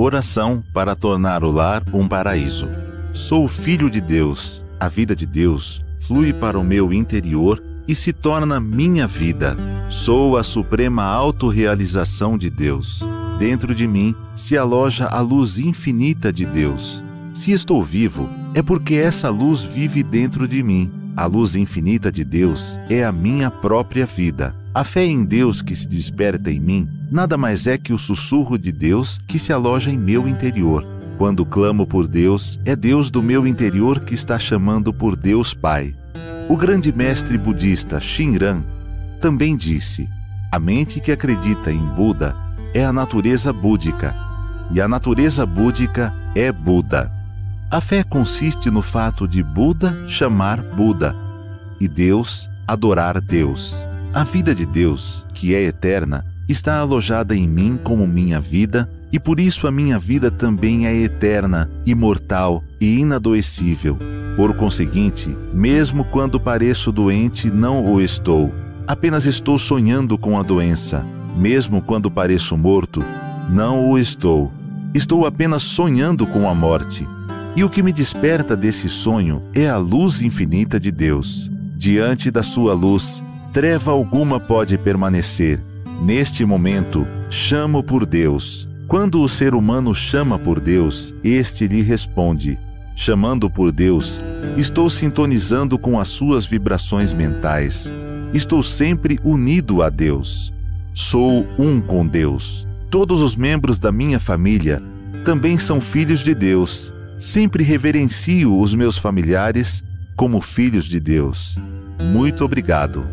Oração para tornar o lar um paraíso. Sou filho de Deus. A vida de Deus flui para o meu interior e se torna minha vida. Sou a suprema autorrealização de Deus. Dentro de mim se aloja a luz infinita de Deus. Se estou vivo, é porque essa luz vive dentro de mim. A luz infinita de Deus é a minha própria vida. A fé em Deus que se desperta em mim nada mais é que o sussurro de Deus que se aloja em meu interior. Quando clamo por Deus, é Deus do meu interior que está chamando por Deus Pai. O grande mestre budista Shinran também disse: a mente que acredita em Buda é a natureza búdica, e a natureza búdica é Buda. A fé consiste no fato de Buda chamar Buda e Deus adorar Deus. A vida de Deus, que é eterna, está alojada em mim como minha vida, e por isso a minha vida também é eterna, imortal e inadoecível. Por conseguinte, mesmo quando pareço doente, não o estou. Apenas estou sonhando com a doença. Mesmo quando pareço morto, não o estou. Estou apenas sonhando com a morte. E o que me desperta desse sonho é a luz infinita de Deus. Diante da sua luz, treva alguma pode permanecer. Neste momento, chamo por Deus. Quando o ser humano chama por Deus, este lhe responde. Chamando por Deus, estou sintonizando com as suas vibrações mentais. Estou sempre unido a Deus. Sou um com Deus. Todos os membros da minha família também são filhos de Deus. Sempre reverencio os meus familiares como filhos de Deus. Muito obrigado.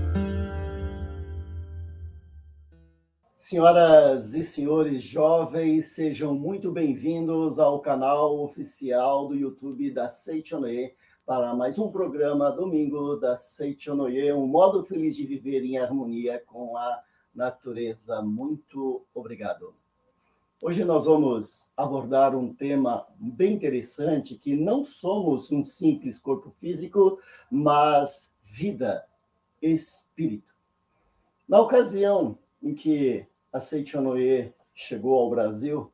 Senhoras e senhores jovens, sejam muito bem-vindos ao canal oficial do YouTube da Seichonoye para mais um programa Domingo da Seichonoye, um modo feliz de viver em harmonia com a natureza. Muito obrigado. Hoje nós vamos abordar um tema bem interessante, que não somos um simples corpo físico, mas vida, espírito. Na ocasião em que a Seichonoye chegou ao Brasil,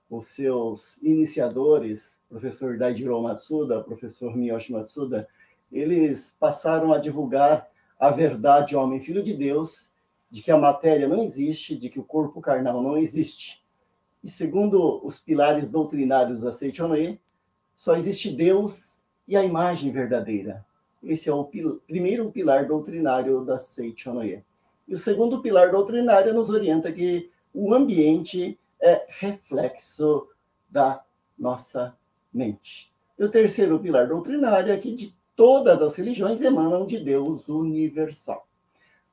os seus iniciadores, professor Daijiro Matsuda, professor Miyoshi Matsuda, eles passaram a divulgar a verdade, homem, filho de Deus, de que a matéria não existe, de que o corpo carnal não existe. E segundo os pilares doutrinários da Seichonoye, só existe Deus e a imagem verdadeira. Esse é o primeiro pilar doutrinário da Seichonoye. E o segundo pilar doutrinário nos orienta que o ambiente é reflexo da nossa mente. E o terceiro pilar doutrinário é que de todas as religiões emanam de Deus universal.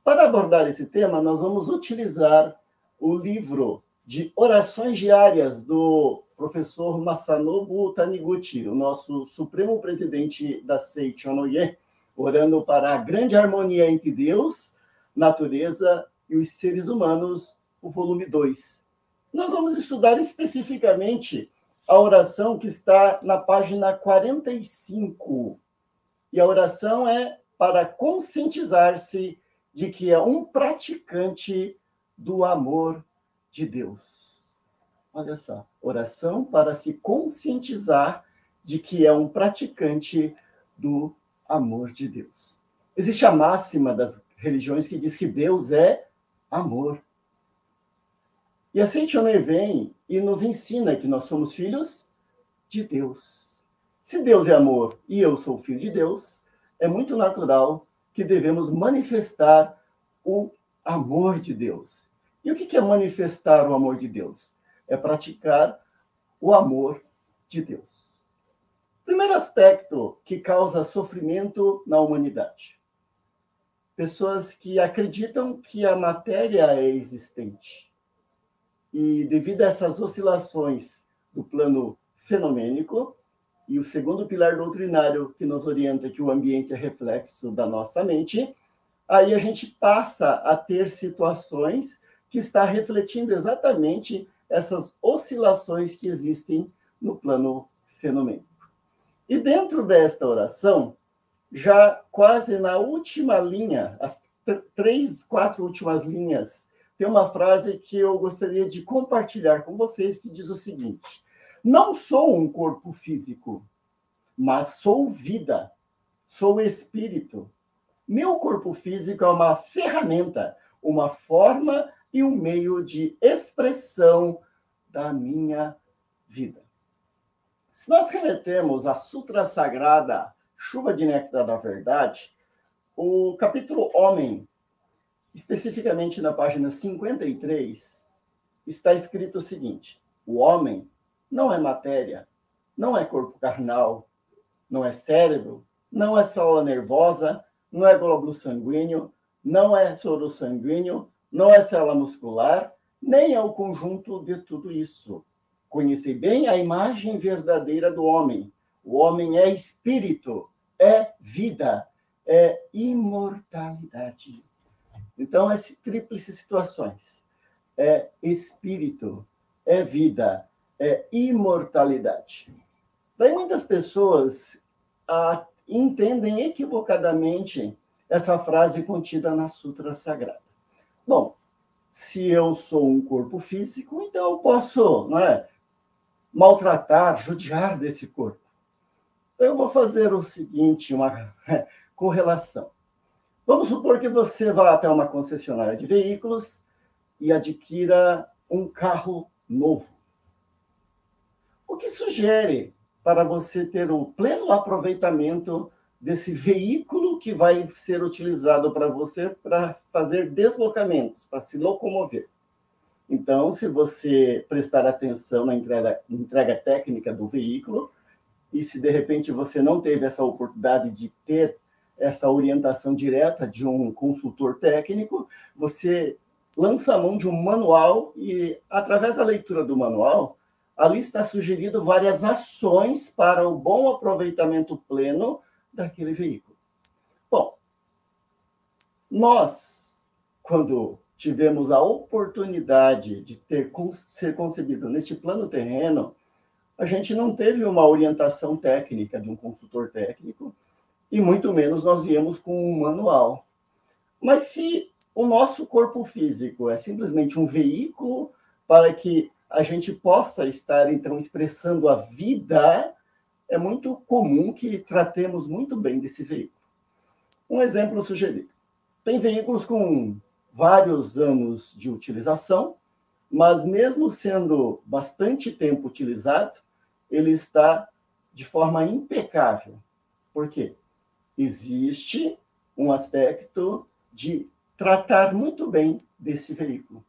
Para abordar esse tema, nós vamos utilizar o livro de orações diárias do professor Masanobu Taniguchi, o nosso supremo presidente da Seichonoye, orando para a grande harmonia entre Deus, natureza e os seres humanos, o volume 2. Nós vamos estudar especificamente a oração que está na página 45. E a oração é para conscientizar-se de que é um praticante do amor de Deus. Olha só, oração para se conscientizar de que é um praticante do amor de Deus. Existe a máxima das religiões que diz que Deus é amor. E a Seichonoye vem e nos ensina que nós somos filhos de Deus. Se Deus é amor e eu sou filho de Deus, é muito natural que devemos manifestar o amor de Deus. E o que é manifestar o amor de Deus? É praticar o amor de Deus. Primeiro aspecto que causa sofrimento na humanidade. Pessoas que acreditam que a matéria é existente. E devido a essas oscilações do plano fenomênico, e o segundo pilar doutrinário que nos orienta que o ambiente é reflexo da nossa mente, aí a gente passa a ter situações que está refletindo exatamente essas oscilações que existem no plano fenomênico. E dentro desta oração, já quase na última linha, as 3, 4 últimas linhas tem uma frase que eu gostaria de compartilhar com vocês, que diz o seguinte: não sou um corpo físico, mas sou vida, sou espírito. Meu corpo físico é uma ferramenta, uma forma e um meio de expressão da minha vida. Se nós remetemos à Sutra Sagrada Chuva de Néctar da Verdade, o capítulo Homem, especificamente na página 53, está escrito o seguinte: o homem não é matéria, não é corpo carnal, não é cérebro, não é célula nervosa, não é glóbulo sanguíneo, não é soro sanguíneo, não é célula muscular, nem é o conjunto de tudo isso. Conheci bem a imagem verdadeira do homem. O homem é espírito, é vida, é imortalidade. Então, essas tríplices situações: é espírito, é vida, é imortalidade. Daí muitas pessoas entendem equivocadamente essa frase contida na Sutra Sagrada. Bom, se eu sou um corpo físico, então eu posso, não é, maltratar, judiar desse corpo. Eu vou fazer o seguinte, uma correlação. Vamos supor que você vá até uma concessionária de veículos e adquira um carro novo. O que sugere para você ter o pleno aproveitamento desse veículo que vai ser utilizado para você para fazer deslocamentos, para se locomover? Então, se você prestar atenção na entrega técnica do veículo, e se de repente você não teve essa oportunidade de ter essa orientação direta de um consultor técnico, você lança a mão de um manual e, através da leitura do manual, ali está sugerido várias ações para o bom aproveitamento pleno daquele veículo. Bom, nós, quando tivemos a oportunidade de ser concebido neste plano terreno, a gente não teve uma orientação técnica de um consultor técnico, e muito menos nós íamos com um manual. Mas se o nosso corpo físico é simplesmente um veículo para que a gente possa estar, então, expressando a vida, é muito comum que tratemos muito bem desse veículo. Um exemplo sugerido: tem veículos com vários anos de utilização, mas mesmo sendo bastante tempo utilizado, ele está de forma impecável. Por quê? Existe um aspecto de tratar muito bem desse veículo.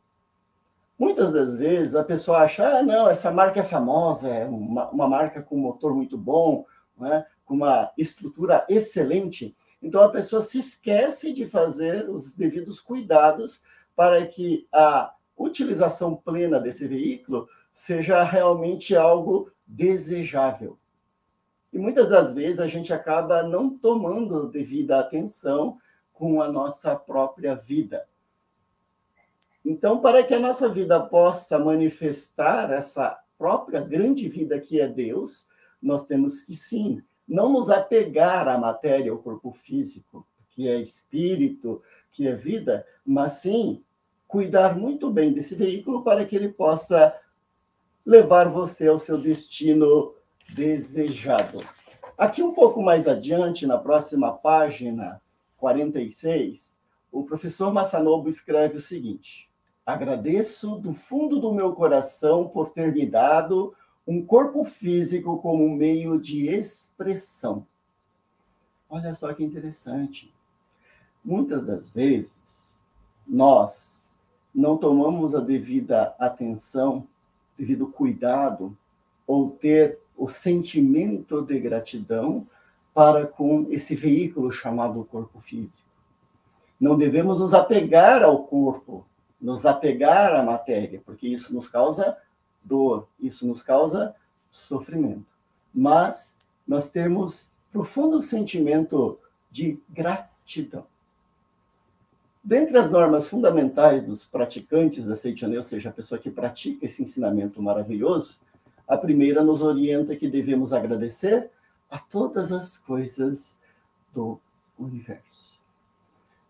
Muitas das vezes a pessoa acha, não, essa marca é famosa, é uma marca com motor muito bom, né, com uma estrutura excelente. Então a pessoa se esquece de fazer os devidos cuidados para que a utilização plena desse veículo seja realmente algo desejável. E muitas das vezes a gente acaba não tomando devida atenção com a nossa própria vida. Então, para que a nossa vida possa manifestar essa própria grande vida que é Deus, nós temos que, sim, não nos apegar à matéria, ao corpo físico, que é espírito, que é vida, mas sim cuidar muito bem desse veículo para que ele possa levar você ao seu destino desejado. Aqui um pouco mais adiante, na próxima página 46, o professor Masanobu escreve o seguinte: agradeço do fundo do meu coração por ter me dado um corpo físico como um meio de expressão. Olha só que interessante. Muitas das vezes, nós não tomamos a devida atenção, devido cuidado, ou ter o sentimento de gratidão para com esse veículo chamado corpo físico. Não devemos nos apegar ao corpo, nos apegar à matéria, porque isso nos causa dor, isso nos causa sofrimento. Mas nós temos profundo sentimento de gratidão. Dentre as normas fundamentais dos praticantes da Seichoné, ou seja, a pessoa que pratica esse ensinamento maravilhoso, a primeira nos orienta que devemos agradecer a todas as coisas do universo.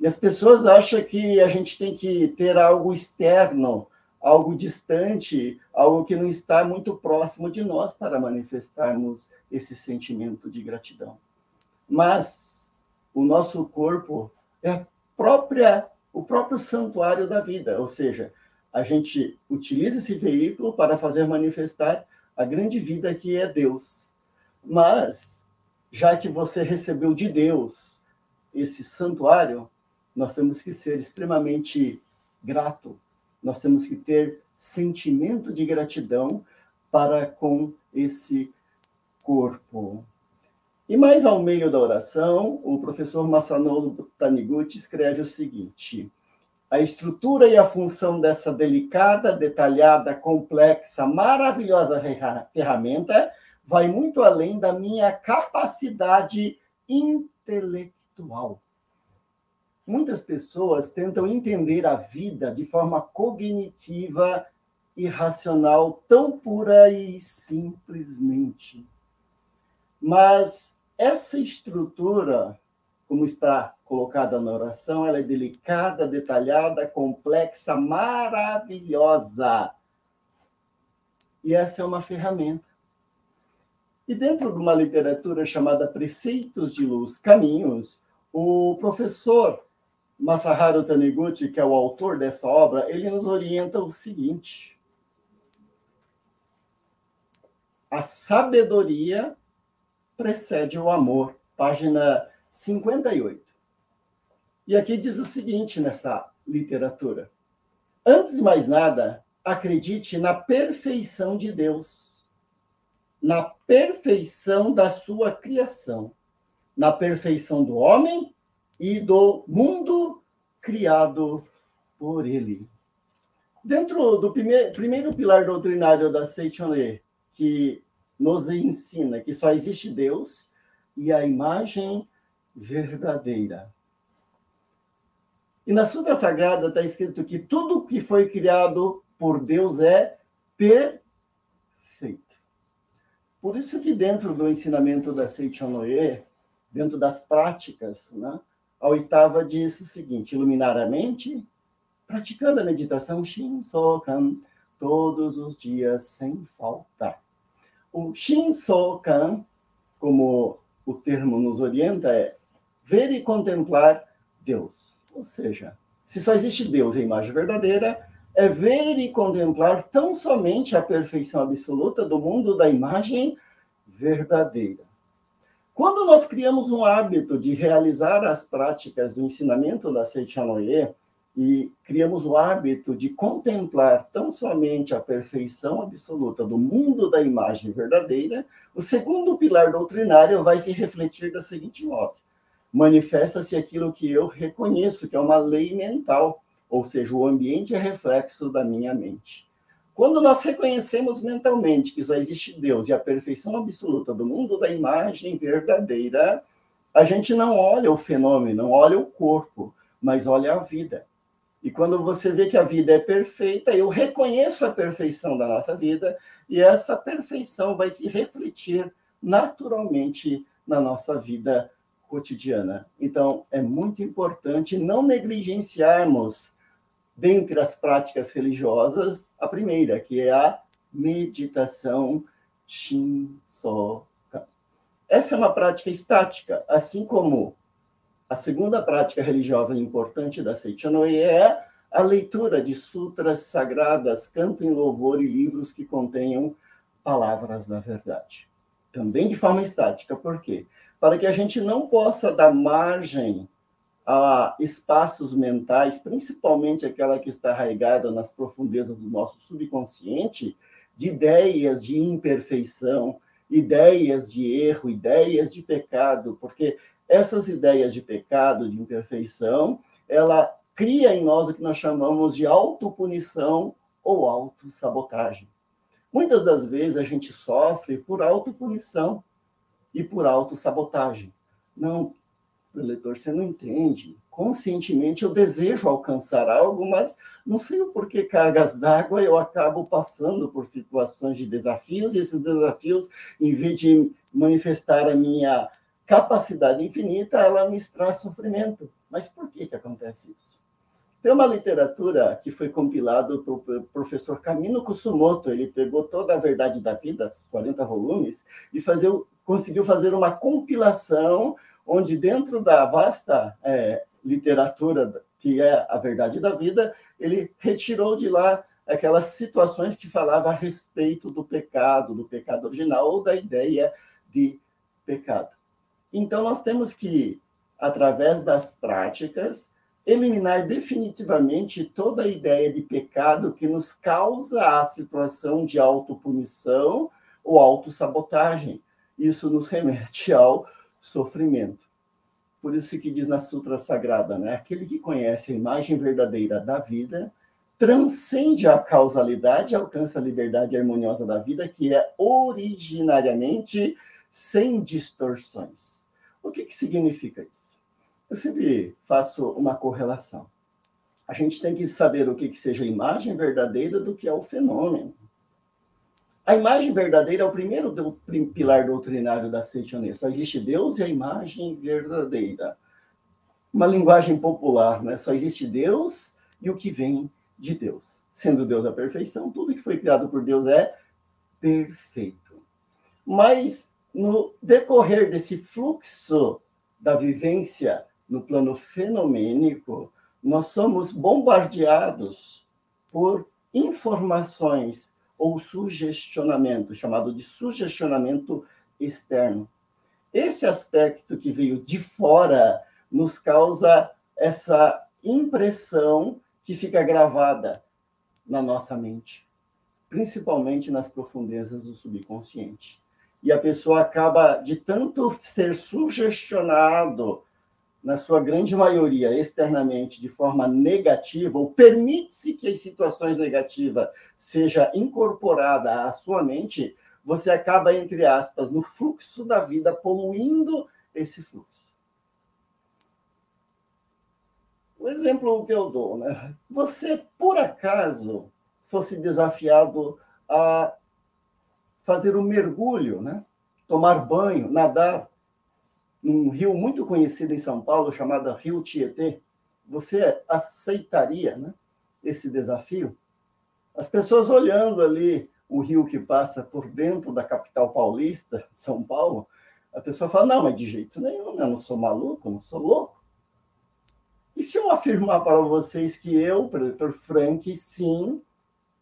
E as pessoas acham que a gente tem que ter algo externo, algo distante, algo que não está muito próximo de nós para manifestarmos esse sentimento de gratidão. Mas o nosso corpo é o próprio santuário da vida, ou seja, a gente utiliza esse veículo para fazer manifestar a grande vida que é Deus. Mas, já que você recebeu de Deus esse santuário, nós temos que ser extremamente grato, nós temos que ter sentimento de gratidão para com esse corpo. E mais ao meio da oração, o professor Masanori Taniguchi escreve o seguinte: a estrutura e a função dessa delicada, detalhada, complexa, maravilhosa ferramenta vai muito além da minha capacidade intelectual. Muitas pessoas tentam entender a vida de forma cognitiva e racional, tão pura e simplesmente. Mas essa estrutura, como está colocada na oração, ela é delicada, detalhada, complexa, maravilhosa. E essa é uma ferramenta. E dentro de uma literatura chamada Preceitos de Luz, Caminhos, o professor Masaharu Taniguchi, que é o autor dessa obra, ele nos orienta o seguinte: a sabedoria precede o amor, página 58. E aqui diz o seguinte nessa literatura: antes de mais nada, acredite na perfeição de Deus, na perfeição da sua criação, na perfeição do homem e do mundo criado por ele. Dentro do primeiro pilar doutrinário da Seichon-e, que nos ensina que só existe Deus e a imagem verdadeira. E na Sutra Sagrada está escrito que tudo que foi criado por Deus é perfeito. Por isso que dentro do ensinamento da Seichon-e, dentro das práticas, né, a oitava diz o seguinte: iluminar a mente, praticando a meditação Shin-Sokan todos os dias sem faltar. O Shin-Sokan, como o termo nos orienta, é ver e contemplar Deus. Ou seja, se só existe Deus e a imagem verdadeira, é ver e contemplar tão somente a perfeição absoluta do mundo da imagem verdadeira. Quando nós criamos um hábito de realizar as práticas do ensinamento da Seichon-e e criamos o hábito de contemplar tão somente a perfeição absoluta do mundo da imagem verdadeira, o segundo pilar doutrinário vai se refletir da seguinte modo: manifesta-se aquilo que eu reconheço, que é uma lei mental, ou seja, o ambiente é reflexo da minha mente. Quando nós reconhecemos mentalmente que só existe Deus e a perfeição absoluta do mundo da imagem verdadeira, a gente não olha o fenômeno, não olha o corpo, mas olha a vida. E quando você vê que a vida é perfeita, eu reconheço a perfeição da nossa vida, e essa perfeição vai se refletir naturalmente na nossa vida cotidiana. Então, é muito importante não negligenciarmos, dentre as práticas religiosas, a primeira, que é a meditação Shin-Sokan. Essa é uma prática estática, assim como a segunda prática religiosa importante da Seichon-e é a leitura de sutras sagradas, canto em louvor e livros que contenham palavras da verdade. Também de forma estática. Por quê? Para que a gente não possa dar margem a espaços mentais, principalmente aquela que está arraigada nas profundezas do nosso subconsciente, de ideias de imperfeição, ideias de erro, ideias de pecado, porque essas ideias de pecado, de imperfeição, ela cria em nós o que nós chamamos de autopunição ou autossabotagem. Muitas das vezes a gente sofre por autopunição e por autossabotagem. Não, leitor, você não entende. Conscientemente eu desejo alcançar algo, mas não sei o porquê cargas d'água eu acabo passando por situações de desafios, e esses desafios, em vez de manifestar a minha capacidade infinita, ela me traz sofrimento. Mas por que acontece isso? Tem uma literatura que foi compilada pelo professor Kamino Kusumoto. Ele pegou toda a verdade da vida, 40 volumes, e conseguiu fazer uma compilação onde, dentro da vasta literatura que é a verdade da vida, ele retirou de lá aquelas situações que falavam a respeito do pecado original ou da ideia de pecado. Então, nós temos que, através das práticas, eliminar definitivamente toda a ideia de pecado que nos causa a situação de autopunição ou autossabotagem. Isso nos remete ao sofrimento. Por isso que diz na Sutra Sagrada, né? Aquele que conhece a imagem verdadeira da vida transcende a causalidade e alcança a liberdade harmoniosa da vida, que é originariamente sem distorções. O que significa isso? Eu sempre faço uma correlação. A gente tem que saber o que seja a imagem verdadeira do que é o fenômeno. A imagem verdadeira é o primeiro pilar doutrinário da Seichoné. Só existe Deus e a imagem verdadeira. Uma linguagem popular, né? Só existe Deus e o que vem de Deus. Sendo Deus a perfeição, tudo que foi criado por Deus é perfeito. Mas, no decorrer desse fluxo da vivência no plano fenomênico, nós somos bombardeados por informações ou sugestionamento, chamado de sugestionamento externo. Esse aspecto que veio de fora nos causa essa impressão que fica gravada na nossa mente, principalmente nas profundezas do subconsciente. E a pessoa acaba, de tanto ser sugestionado, na sua grande maioria, externamente, de forma negativa, ou permite-se que as situações negativas seja incorporada à sua mente, você acaba, entre aspas, no fluxo da vida, poluindo esse fluxo. O exemplo que eu dou, né? Você, por acaso, fosse desafiado a fazer um mergulho, né? Tomar banho, nadar, num rio muito conhecido em São Paulo, chamado Rio Tietê, você aceitaria, né, esse desafio? As pessoas olhando ali o rio que passa por dentro da capital paulista, São Paulo, a pessoa fala, não, mas de jeito nenhum, eu não sou maluco, eu não sou louco. E se eu afirmar para vocês que eu, Dr. Frank, sim,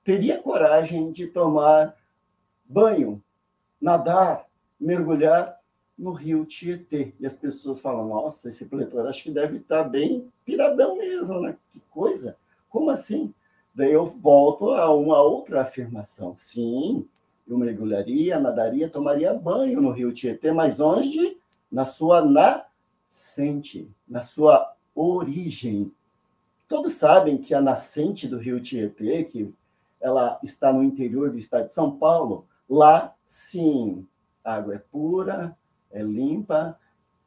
teria coragem de tomar banho, nadar, mergulhar no Rio Tietê. E as pessoas falam, nossa, esse pletor acho que deve estar bem piradão mesmo, né? Que coisa! Como assim? Daí eu volto a uma outra afirmação. Sim, eu mergulharia, nadaria, tomaria banho no Rio Tietê, mas onde? Na sua nascente, na sua origem. Todos sabem que a nascente do Rio Tietê, que ela está no interior do estado de São Paulo, lá, sim, a água é pura, é limpa,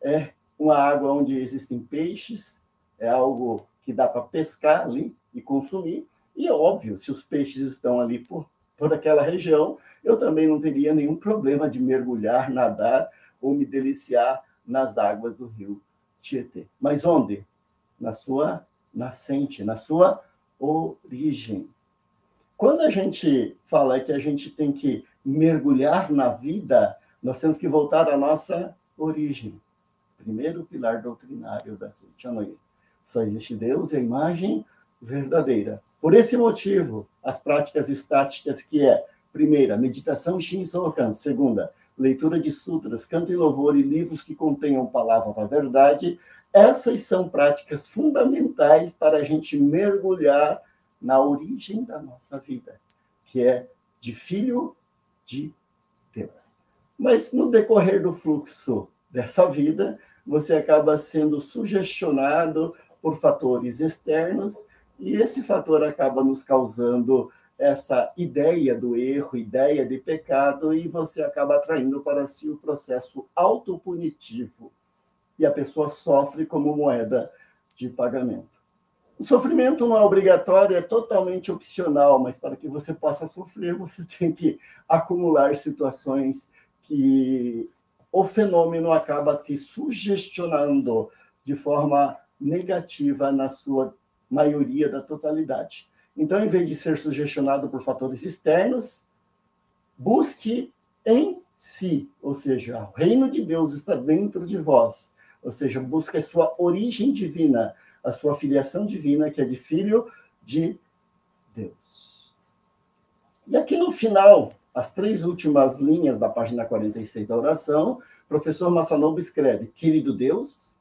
é uma água onde existem peixes, é algo que dá para pescar ali e consumir. E é óbvio, se os peixes estão ali por aquela região, eu também não teria nenhum problema de mergulhar, nadar ou me deliciar nas águas do Rio Tietê. Mas onde? Na sua nascente, na sua origem. Quando a gente fala que a gente tem que mergulhar na vida, nós temos que voltar à nossa origem. Primeiro pilar doutrinário da Seichonoye. Só existe Deus e a imagem verdadeira. Por esse motivo, as práticas estáticas, que é, primeira, meditação Shinsokan, segunda, leitura de sutras, canto e louvor e livros que contenham palavra da verdade, essas são práticas fundamentais para a gente mergulhar na origem da nossa vida, que é de filho de Deus. Mas no decorrer do fluxo dessa vida, você acaba sendo sugestionado por fatores externos, e esse fator acaba nos causando essa ideia do erro, ideia de pecado, e você acaba atraindo para si o processo autopunitivo. E a pessoa sofre como moeda de pagamento. O sofrimento não é obrigatório, é totalmente opcional, mas para que você possa sofrer, você tem que acumular situações que o fenômeno acaba te sugestionando de forma negativa na sua maioria da totalidade. Então, em vez de ser sugestionado por fatores externos, busque em si, ou seja, o reino de Deus está dentro de vós, ou seja, busque a sua origem divina, a sua filiação divina, que é de filho de Deus. E aqui no final, as 3 últimas linhas da página 46 da oração, o professor Masanobu escreve: querido Deus,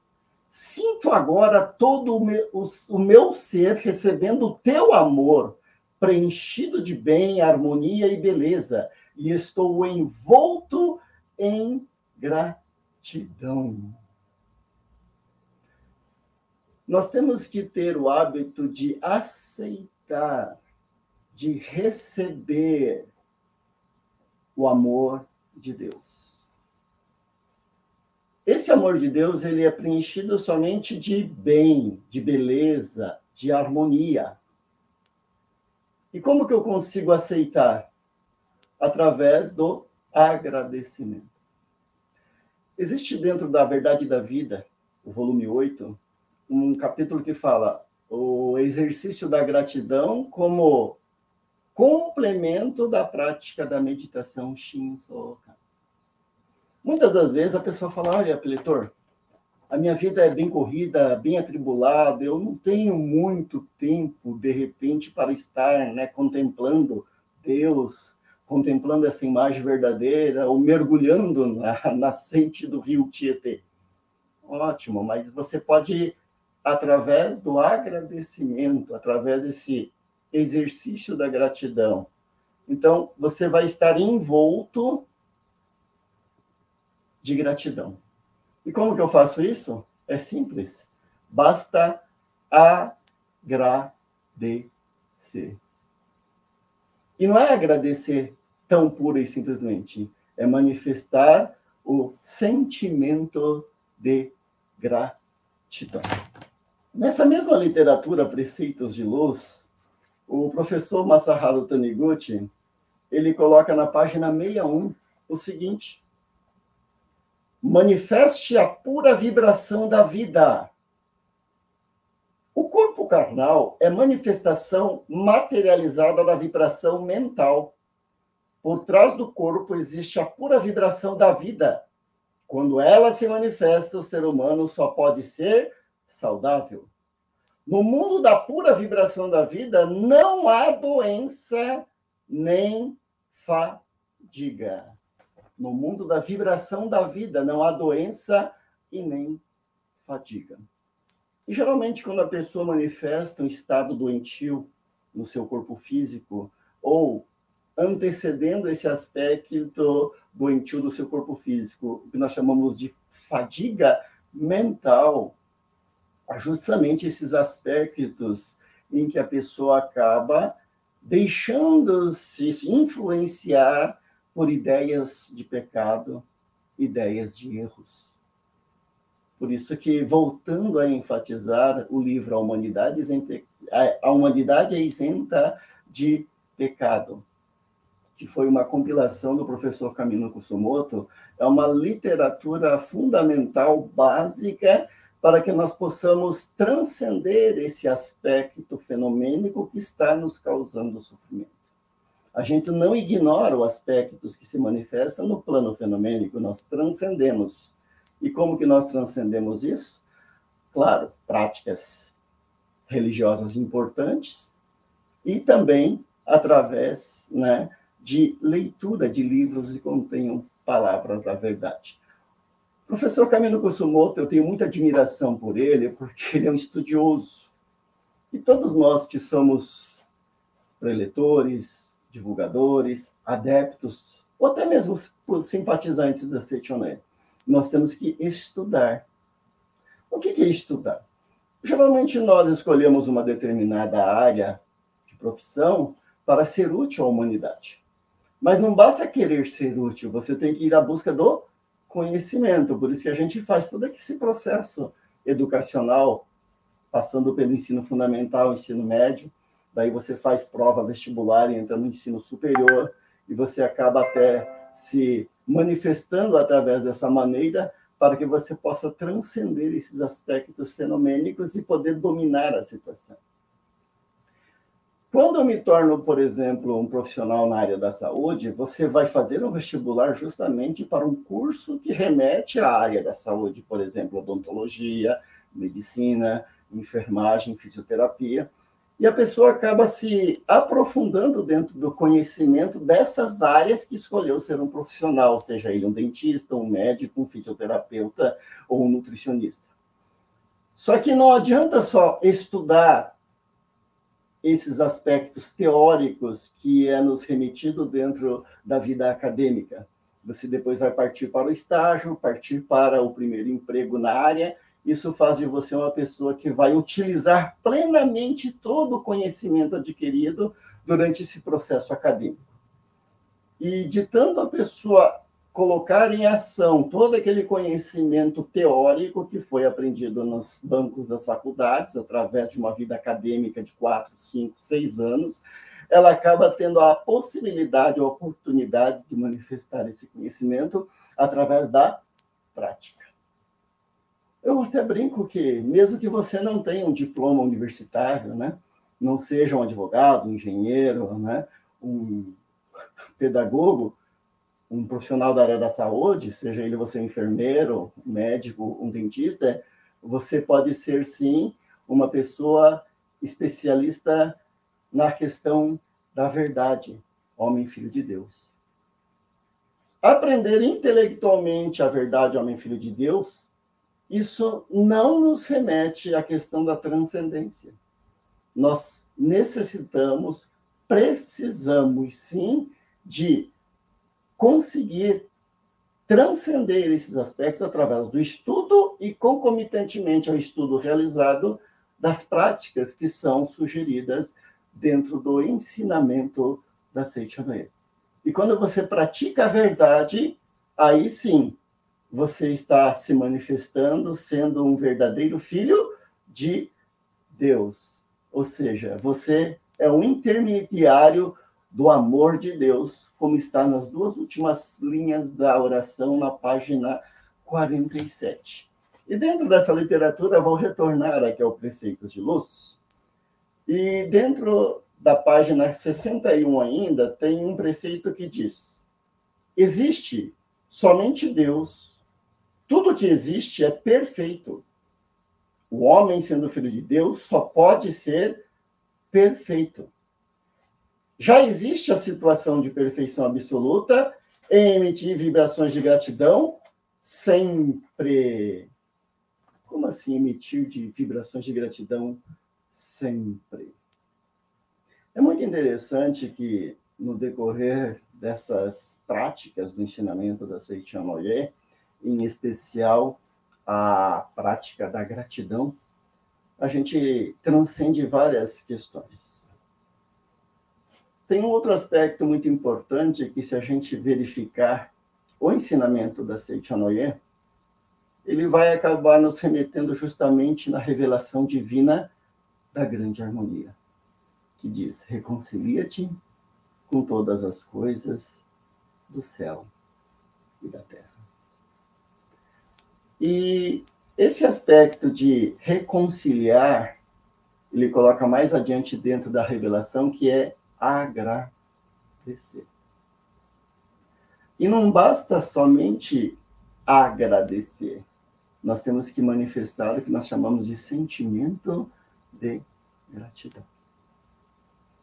sinto agora todo o meu ser recebendo o teu amor, preenchido de bem, harmonia e beleza, e estou envolto em gratidão. Nós temos que ter o hábito de aceitar, de receber o amor de Deus. Esse amor de Deus, ele é preenchido somente de bem, de beleza, de harmonia. E como que eu consigo aceitar? Através do agradecimento. Existe dentro da Verdade da Vida, o volume 8, um capítulo que fala o exercício da gratidão como complemento da prática da meditação Shin-Soka. Muitas das vezes a pessoa fala: olha, Peletor, a minha vida é bem corrida, bem atribulada, eu não tenho muito tempo, de repente, para estar, né, contemplando Deus, contemplando essa imagem verdadeira, ou mergulhando na nascente do rio Tietê. Ótimo, mas você pode, através do agradecimento, através desse exercício da gratidão, então você vai estar envolto de gratidão. E como que eu faço isso? É simples. Basta agradecer. E não é agradecer tão pura e simplesmente. É manifestar o sentimento de gratidão. Nessa mesma literatura, Preceitos de Luz, o professor Masaharu Taniguchi, ele coloca na página 61 o seguinte: manifeste a pura vibração da vida. O corpo carnal é manifestação materializada da vibração mental. Por trás do corpo existe a pura vibração da vida. Quando ela se manifesta, o ser humano só pode ser saudável. No mundo da pura vibração da vida, não há doença nem fadiga. No mundo da vibração da vida, não há doença e nem fadiga. E, geralmente, quando a pessoa manifesta um estado doentio no seu corpo físico, ou antecedendo esse aspecto doentio do seu corpo físico, o que nós chamamos de fadiga mental, justamente esses aspectos em que a pessoa acaba deixando-se influenciar por ideias de pecado, ideias de erros. Por isso que, voltando a enfatizar o livro A Humanidade é Isenta de Pecado, que foi uma compilação do professor Kamino Kusumoto, é uma literatura fundamental, básica, para que nós possamos transcender esse aspecto fenomênico que está nos causando sofrimento. A gente não ignora os aspectos que se manifestam no plano fenomênico, nós transcendemos. E como que nós transcendemos isso? Claro, práticas religiosas importantes e também através, né, de leitura de livros que contenham palavras da verdade. O professor Kamino Kusumoto, eu tenho muita admiração por ele, porque ele é um estudioso. E todos nós que somos preletores, divulgadores, adeptos, ou até mesmo simpatizantes da Seichoné, nós temos que estudar. O que é estudar? Geralmente nós escolhemos uma determinada área de profissão para ser útil à humanidade. Mas não basta querer ser útil, você tem que ir à busca do conhecimento. Por isso que a gente faz todo esse processo educacional, passando pelo ensino fundamental, ensino médio, daí você faz prova vestibular e entra no ensino superior, e você acaba até se manifestando através dessa maneira para que você possa transcender esses aspectos fenomênicos e poder dominar a situação. Quando eu me torno, por exemplo, um profissional na área da saúde, você vai fazer um vestibular justamente para um curso que remete à área da saúde, por exemplo, odontologia, medicina, enfermagem, fisioterapia, e a pessoa acaba se aprofundando dentro do conhecimento dessas áreas que escolheu ser um profissional, seja ele um dentista, um médico, um fisioterapeuta ou um nutricionista. Só que não adianta só estudar esses aspectos teóricos que é nos remetido dentro da vida acadêmica. Você depois vai partir para o estágio, partir para o primeiro emprego na área. Isso faz de você uma pessoa que vai utilizar plenamente todo o conhecimento adquirido durante esse processo acadêmico. E de tanto a pessoa colocar em ação todo aquele conhecimento teórico que foi aprendido nos bancos das faculdades, através de uma vida acadêmica de 4, 5, 6 anos, ela acaba tendo a possibilidade, a oportunidade de manifestar esse conhecimento através da prática. Eu até brinco que, mesmo que você não tenha um diploma universitário, né, não seja um advogado, um engenheiro, né, um pedagogo, um profissional da área da saúde, seja ele você um enfermeiro, um médico, um dentista, você pode ser, sim, uma pessoa especialista na questão da verdade, homem filho de Deus. Aprender intelectualmente a verdade, homem filho de Deus, isso não nos remete à questão da transcendência. Nós necessitamos, precisamos, sim, de conseguir transcender esses aspectos através do estudo e, concomitantemente ao estudo realizado, das práticas que são sugeridas dentro do ensinamento da Seichonoye. E quando você pratica a verdade, aí sim, você está se manifestando, sendo um verdadeiro filho de Deus. Ou seja, você é um intermediário do amor de Deus, como está nas duas últimas linhas da oração, na página 47. E dentro dessa literatura, vou retornar aqui ao Preceitos de Luz. E dentro da página 61 ainda, tem um preceito que diz: existe somente Deus, tudo que existe é perfeito. O homem, sendo filho de Deus, só pode ser perfeito. Já existe a situação de perfeição absoluta em emitir vibrações de gratidão sempre. Como assim emitir de vibrações de gratidão sempre? É muito interessante que, no decorrer dessas práticas do ensinamento da Seichonoye, em especial a prática da gratidão, a gente transcende várias questões. Tem um outro aspecto muito importante que, se a gente verificar o ensinamento da Seichonoye, ele vai acabar nos remetendo justamente na revelação divina da grande harmonia, que diz: reconcilia-te com todas as coisas do céu e da terra. E esse aspecto de reconciliar, ele coloca mais adiante dentro da revelação, que é agradecer. E não basta somente agradecer. Nós temos que manifestar o que nós chamamos de sentimento de gratidão.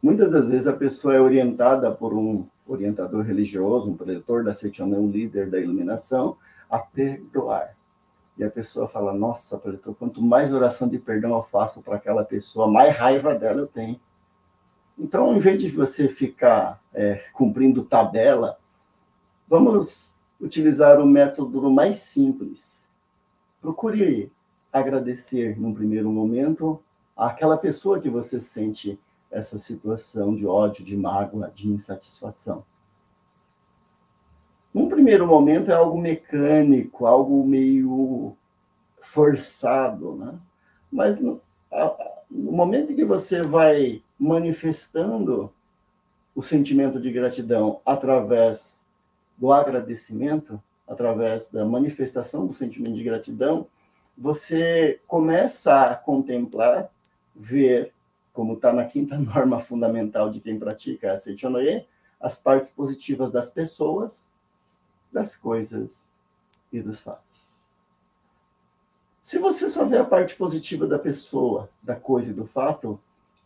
Muitas das vezes a pessoa é orientada por um orientador religioso, um preletor da Seichonoye, um líder da iluminação, a perdoar. E a pessoa fala: nossa, preletor, quanto mais oração de perdão eu faço para aquela pessoa, mais raiva dela eu tenho. Então, em vez de você ficar cumprindo tabela, vamos utilizar o método mais simples. Procure agradecer, num primeiro momento, àquela pessoa que você sente essa situação de ódio, de mágoa, de insatisfação. Num primeiro momento é algo mecânico, algo meio forçado, né? Mas no momento em que você vai manifestando o sentimento de gratidão através do agradecimento, através da manifestação do sentimento de gratidão, você começa a contemplar, ver, como está na quinta norma fundamental de quem pratica a Seichonoye, as partes positivas das pessoas, das coisas e dos fatos. Se você só vê a parte positiva da pessoa, da coisa e do fato,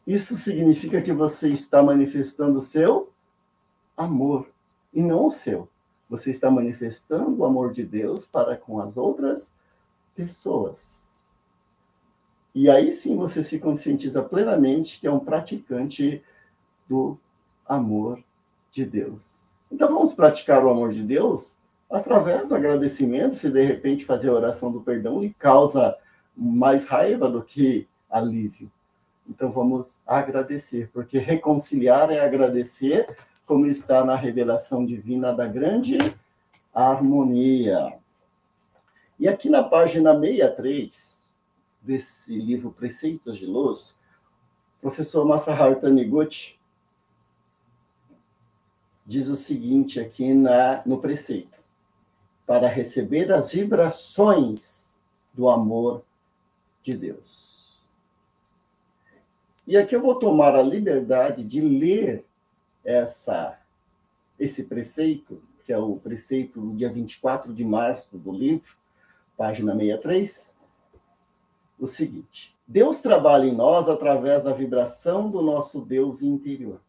isso significa que você está manifestando o seu amor, e não o seu. Você está manifestando o amor de Deus para com as outras pessoas. E aí sim você se conscientiza plenamente que é um praticante do amor de Deus. Então vamos praticar o amor de Deus através do agradecimento. Se de repente fazer a oração do perdão lhe causa mais raiva do que alívio, então vamos agradecer, porque reconciliar é agradecer, como está na revelação divina da grande harmonia. E aqui na página 63 desse livro Preceitos de Luz, o professor Masaharu Taniguchi diz o seguinte aqui no preceito: para receber as vibrações do amor de Deus. E aqui eu vou tomar a liberdade de ler esse preceito, que é o preceito do dia 24 de março do livro, página 63, o seguinte: Deus trabalha em nós através da vibração do nosso Deus interior.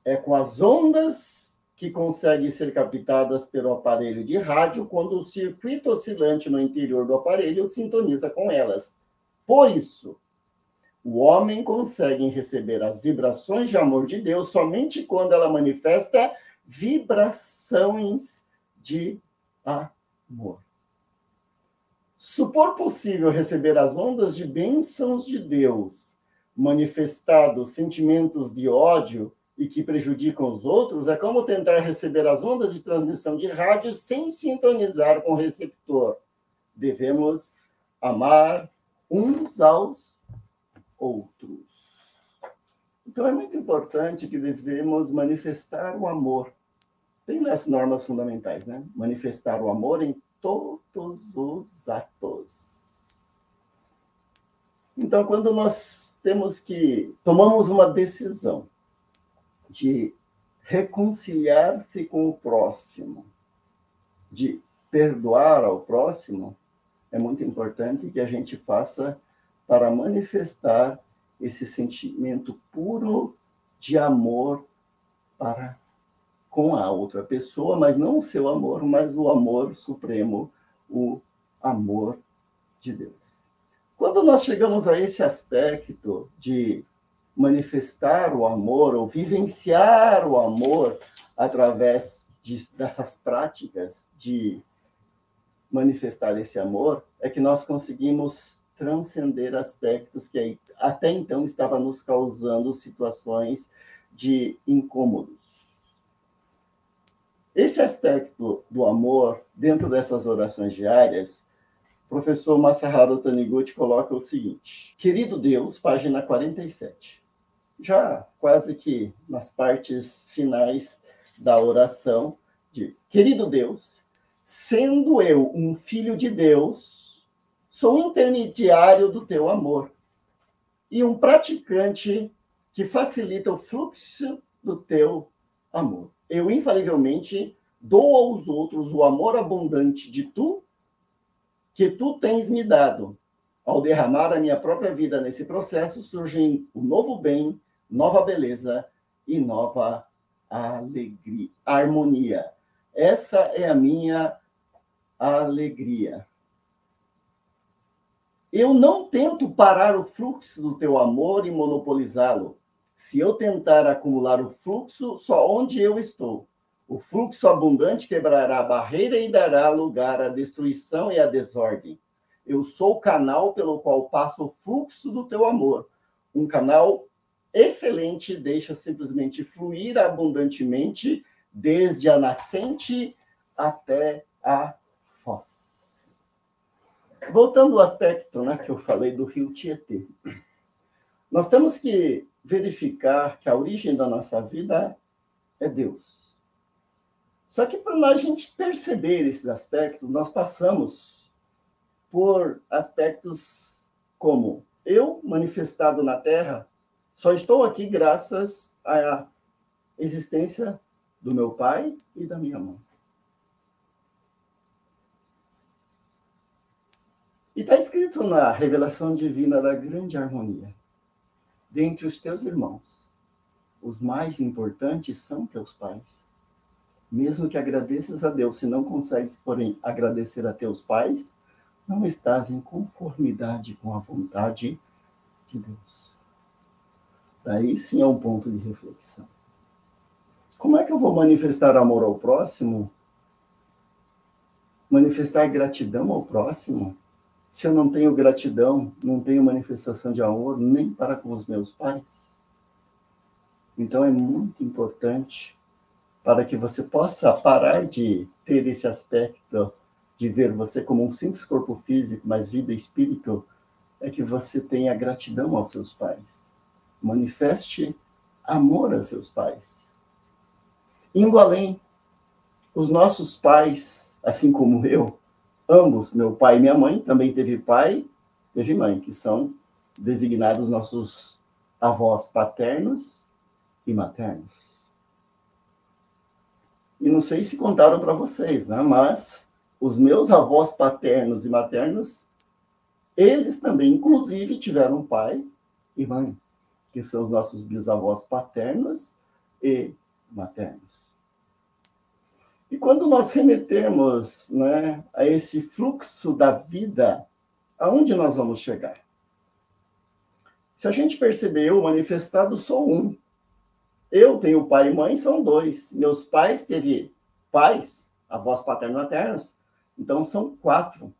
É com as ondas que conseguem ser captadas pelo aparelho de rádio quando o circuito oscilante no interior do aparelho sintoniza com elas. Por isso, o homem consegue receber as vibrações de amor de Deus somente quando ela manifesta vibrações de amor. Supor possível receber as ondas de bênçãos de Deus, manifestados sentimentos de ódio e que prejudicam os outros, é como tentar receber as ondas de transmissão de rádio sem sintonizar com o receptor. Devemos amar uns aos outros. Então é muito importante que devemos manifestar o amor. Tem nas normas fundamentais, né? Manifestar o amor em todos os atos. Então, quando nós tomamos uma decisão de reconciliar-se com o próximo, de perdoar ao próximo, é muito importante que a gente faça para manifestar esse sentimento puro de amor para com a outra pessoa, mas não o seu amor, mas o amor supremo, o amor de Deus. Quando nós chegamos a esse aspecto de manifestar o amor, ou vivenciar o amor através dessas práticas de manifestar esse amor, é que nós conseguimos transcender aspectos que até então estavam nos causando situações de incômodos. Esse aspecto do amor, dentro dessas orações diárias, o professor Masaharu Taniguchi coloca o seguinte: querido Deus, página 47. Já quase que nas partes finais da oração, diz: querido Deus, sendo eu um filho de Deus, sou intermediário do teu amor e um praticante que facilita o fluxo do teu amor. Eu, infalivelmente, dou aos outros o amor abundante que tu tens me dado. Ao derramar a minha própria vida nesse processo, surge um novo bem, nova beleza e nova alegria, harmonia. Essa é a minha alegria. Eu não tento parar o fluxo do teu amor e monopolizá-lo. Se eu tentar acumular o fluxo, só onde eu estou. O fluxo abundante quebrará a barreira e dará lugar à destruição e à desordem. Eu sou o canal pelo qual passa o fluxo do teu amor. Um canal excelente, deixa simplesmente fluir abundantemente, desde a nascente até a foz. Voltando ao aspecto, que eu falei do rio Tietê. Nós temos que verificar que a origem da nossa vida é Deus. Só que para a gente perceber esses aspectos, nós passamos por aspectos como eu, manifestado na Terra, só estou aqui graças à existência do meu pai e da minha mãe. E está escrito na revelação divina da grande harmonia. Dentre os teus irmãos, os mais importantes são teus pais. Mesmo que agradeças a Deus, se não consegues, porém, agradecer a teus pais, não estás em conformidade com a vontade de Deus. Daí sim é um ponto de reflexão. Como é que eu vou manifestar amor ao próximo? Manifestar gratidão ao próximo? Se eu não tenho gratidão, não tenho manifestação de amor nem para com os meus pais. Então é muito importante para que você possa parar de ter esse aspecto de ver você como um simples corpo físico, mas vida e espírito, é que você tenha gratidão aos seus pais. Manifeste amor a seus pais. Indo além, os nossos pais, assim como eu, ambos, meu pai e minha mãe, também teve pai, teve mãe, que são designados nossos avós paternos e maternos. E não sei se contaram para vocês, né? Mas os meus avós paternos e maternos, eles também, inclusive, tiveram pai e mãe, que são os nossos bisavós paternos e maternos. E quando nós remetermos, né, a esse fluxo da vida, aonde nós vamos chegar? Se a gente perceber, eu manifestado sou um. Eu tenho pai e mãe, são dois. Meus pais teve pais, avós paternos e maternos, então são 4.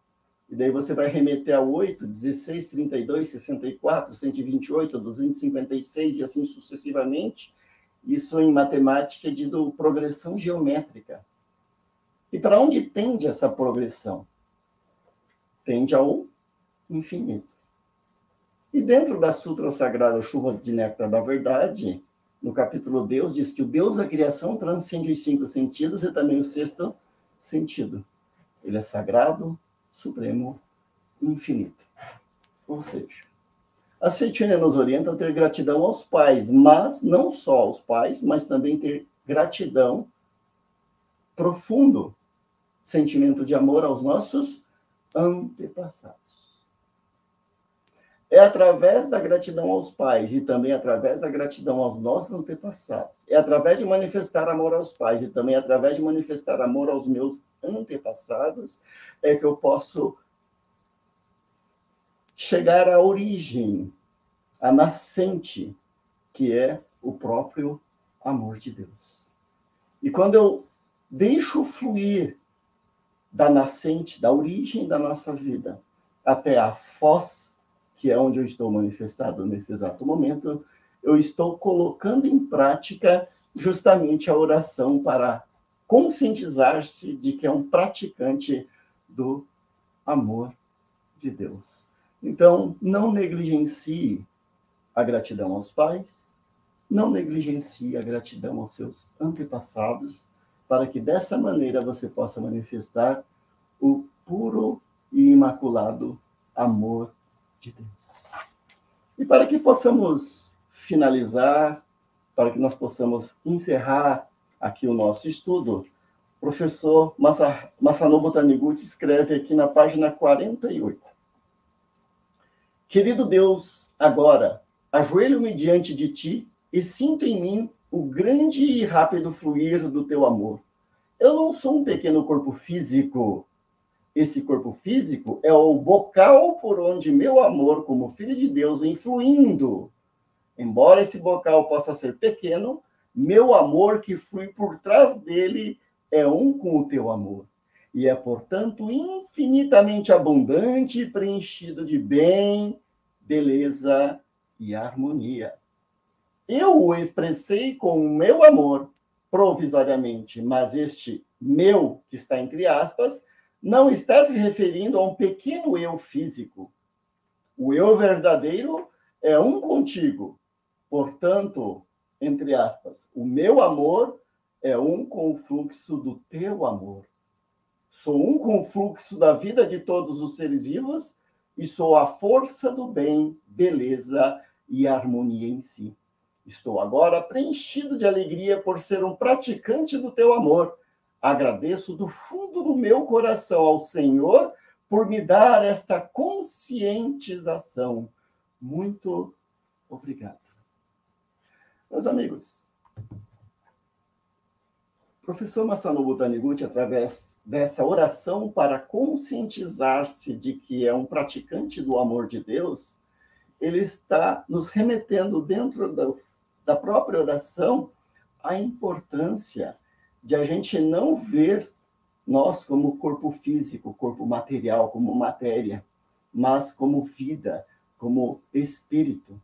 E daí você vai remeter a 8, 16, 32, 64, 128, 256 e assim sucessivamente. Isso em matemática é dito progressão geométrica. E para onde tende essa progressão? Tende ao infinito. E dentro da Sutra Sagrada Chuva de Néctar da Verdade, no capítulo Deus, diz que o Deus da criação transcende os 5 sentidos e também o 6º sentido. Ele é sagrado, supremo, infinito. Ou seja, a Seichônia nos orienta a ter gratidão aos pais, mas não só aos pais, mas também ter gratidão, profundo sentimento de amor aos nossos antepassados. É através da gratidão aos pais e também através da gratidão aos nossos antepassados. É através de manifestar amor aos pais e também através de manifestar amor aos meus antepassados é que eu posso chegar à origem, à nascente, que é o próprio amor de Deus. E quando eu deixo fluir da nascente, da origem da nossa vida, até a foz, que é onde eu estou manifestado nesse exato momento, eu estou colocando em prática justamente a oração para conscientizar-se de que é um praticante do amor de Deus. Então, não negligencie a gratidão aos pais, não negligencie a gratidão aos seus antepassados, para que dessa maneira você possa manifestar o puro e imaculado amor de Deus. E para que possamos finalizar, para que nós possamos encerrar aqui o nosso estudo, o professor Masanobu Taniguchi escreve aqui na página 48. Querido Deus, agora, ajoelho-me diante de ti e sinto em mim o grande e rápido fluir do teu amor. Eu não sou um pequeno corpo físico. Esse corpo físico é o bocal por onde meu amor, como filho de Deus, vem fluindo. Embora esse bocal possa ser pequeno, meu amor que flui por trás dele é um com o teu amor. E é, portanto, infinitamente abundante e preenchido de bem, beleza e harmonia. Eu o expressei com o meu amor, provisoriamente, mas este meu, que está entre aspas, não está se referindo a um pequeno eu físico. O eu verdadeiro é um contigo. Portanto, entre aspas, o meu amor é um com o fluxo do teu amor. Sou um com o fluxo da vida de todos os seres vivos e sou a força do bem, beleza e harmonia em si. Estou agora preenchido de alegria por ser um praticante do teu amor. Agradeço do fundo do meu coração ao Senhor por me dar esta conscientização. Muito obrigado. Meus amigos, o professor Masanobu Taniguchi, através dessa oração para conscientizar-se de que é um praticante do amor de Deus, ele está nos remetendo dentro da própria oração a importância de a gente não ver nós como corpo físico, corpo material, como matéria, mas como vida, como espírito.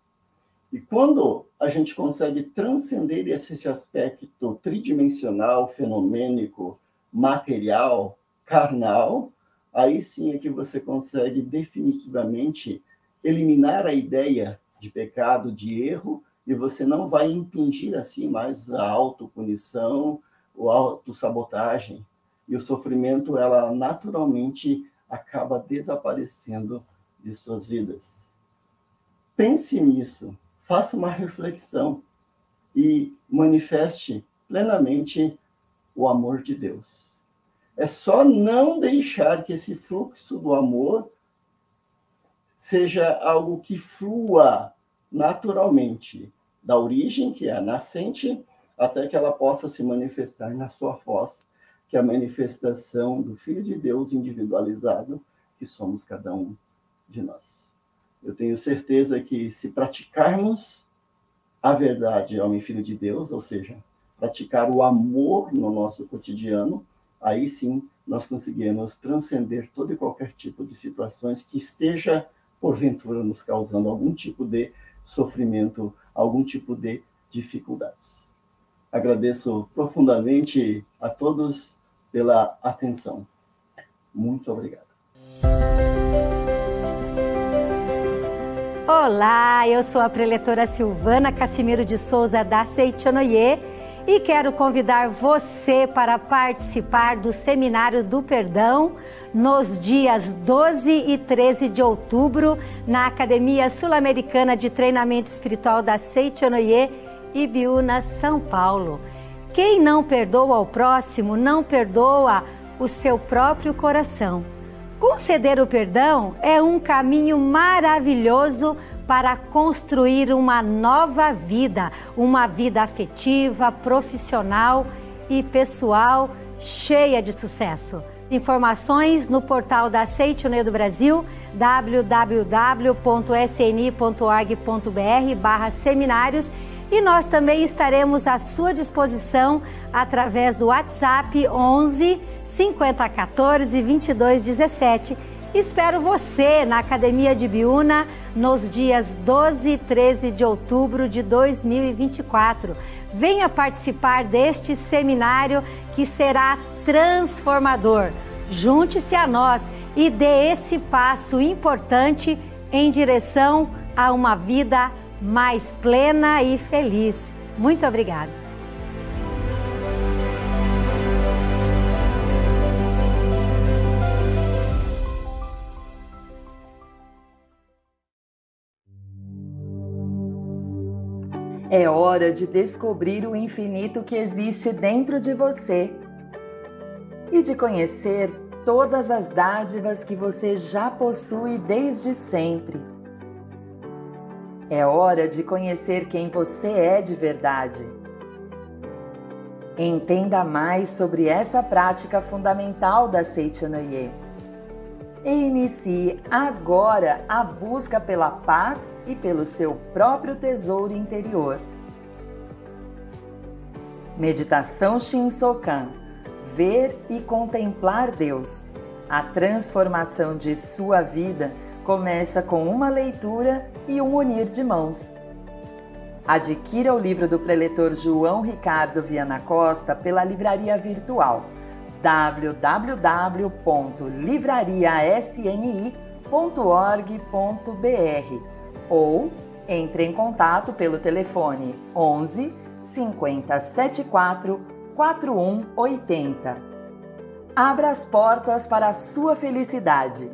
E quando a gente consegue transcender esse aspecto tridimensional, fenomênico, material, carnal, aí sim é que você consegue definitivamente eliminar a ideia de pecado, de erro, e você não vai impingir assim mais a autopunição, ou a autossabotagem. E o sofrimento, ela naturalmente acaba desaparecendo de suas vidas. Pense nisso, faça uma reflexão e manifeste plenamente o amor de Deus. É só não deixar que esse fluxo do amor seja algo que flua naturalmente, da origem, que é a nascente, até que ela possa se manifestar na sua voz, que é a manifestação do Filho de Deus individualizado, que somos cada um de nós. Eu tenho certeza que se praticarmos a verdade, homem Filho de Deus, ou seja, praticar o amor no nosso cotidiano, aí sim nós conseguimos transcender todo e qualquer tipo de situações que esteja, porventura, nos causando algum tipo de sofrimento, algum tipo de dificuldades. Agradeço profundamente a todos pela atenção. Muito obrigado. Olá, eu sou a preletora Silvana Cassimiro de Souza da Seichonoye e quero convidar você para participar do Seminário do Perdão nos dias 12 e 13 de outubro na Academia Sul-Americana de Treinamento Espiritual da Seichonoye, Ibiúna, São Paulo. Quem não perdoa ao próximo, não perdoa o seu próprio coração. Conceder o perdão é um caminho maravilhoso para construir uma nova vida, uma vida afetiva, profissional e pessoal cheia de sucesso. Informações no portal da Seichonoye do Brasil, www.sni.org.br/seminários, e nós também estaremos à sua disposição através do WhatsApp 11 5014 2217. Espero você na Academia de Ibiúna nos dias 12 e 13 de outubro de 2024. Venha participar deste seminário que será transformador. Junte-se a nós e dê esse passo importante em direção a uma vida mais plena e feliz. Muito obrigada. É hora de descobrir o infinito que existe dentro de você e de conhecer todas as dádivas que você já possui desde sempre. É hora de conhecer quem você é de verdade. Entenda mais sobre essa prática fundamental da Seichonoye. E inicie agora a busca pela paz e pelo seu próprio tesouro interior. Meditação Shinsokan. Ver e contemplar Deus. A transformação de sua vida começa com uma leitura e um unir de mãos. Adquira o livro do preletor João Ricardo Viana Costa pela livraria virtual www.livrariasni.org.br ou entre em contato pelo telefone 11 50 74 4180. Abra as portas para a sua felicidade.